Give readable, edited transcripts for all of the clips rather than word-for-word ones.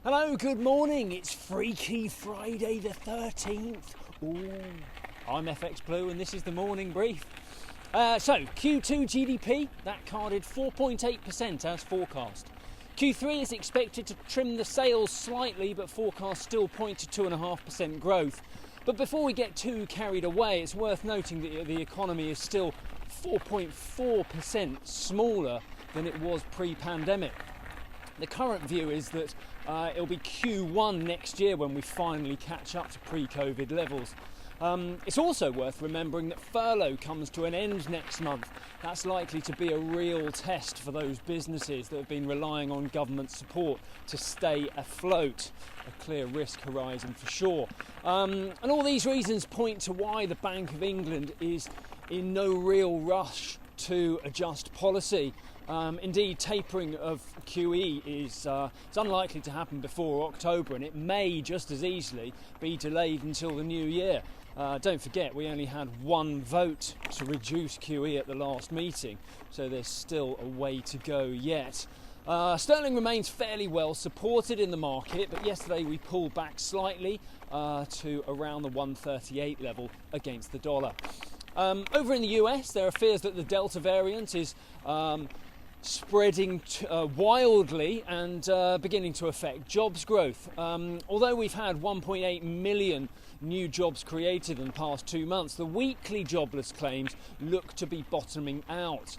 Hello, good morning. It's Freaky Friday the 13th. Ooh, I'm FX Blue and this is the morning brief. So, Q2 GDP, that carded 4.8% as forecast. Q3 is expected to trim the sales slightly, but forecasts still point to 2.5% growth. But before we get too carried away, it's worth noting that the economy is still 4.4% smaller than it was pre-pandemic. The current view is that it'll be Q1 next year when we finally catch up to pre-COVID levels. It's also worth remembering that furlough comes to an end next month. That's likely to be a real test for those businesses that have been relying on government support to stay afloat. A clear risk horizon for sure. And all these reasons point to why the Bank of England is in no real rush to adjust policy. Indeed, tapering of QE is it's unlikely to happen before October, and it may just as easily be delayed until the new year. Don't forget, we only had one vote to reduce QE at the last meeting, so there's still a way to go yet. Sterling remains fairly well supported in the market, but yesterday we pulled back slightly to around the 138 level against the dollar. Over in the US, there are fears that the Delta variant is spreading wildly and beginning to affect jobs growth. Although we've had 1.8 million new jobs created in the past 2 months, the weekly jobless claims look to be bottoming out.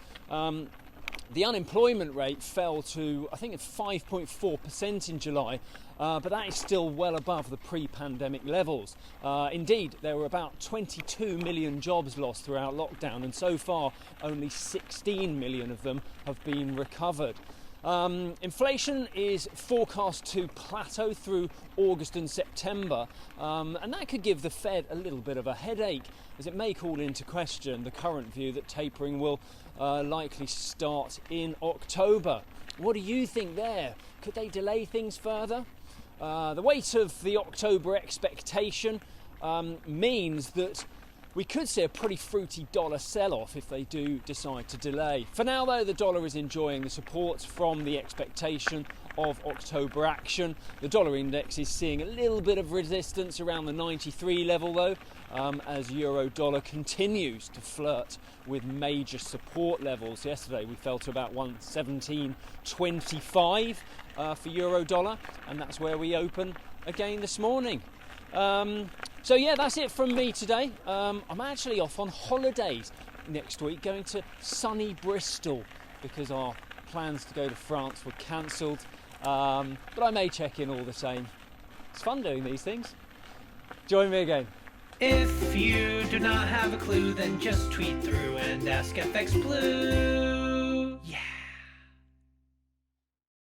The unemployment rate fell to, I think it's 5.4% in July, but that is still well above the pre-pandemic levels. Indeed, there were about 22 million jobs lost throughout lockdown, and so far only 16 million of them have been recovered. Inflation is forecast to plateau through August and September, and that could give the Fed a little bit of a headache, as it may call into question the current view that tapering will likely start in October. What do you think there? Could they delay things further? The weight of the October expectation means that we could see a pretty fruity dollar sell-off if they do decide to delay. For now, though, the dollar is enjoying the support from the expectation of October action. The dollar index is seeing a little bit of resistance around the 93 level, though, as euro dollar continues to flirt with major support levels. Yesterday we fell to about 117.25 for euro dollar, and that's where we open again this morning. So yeah, that's it from me today. I'm actually off on holidays next week, going to sunny Bristol because our plans to go to France were cancelled. But I may check in all the same. It's fun doing these things. Join me again. If you do not have a clue, then just tweet through and ask FX Blue.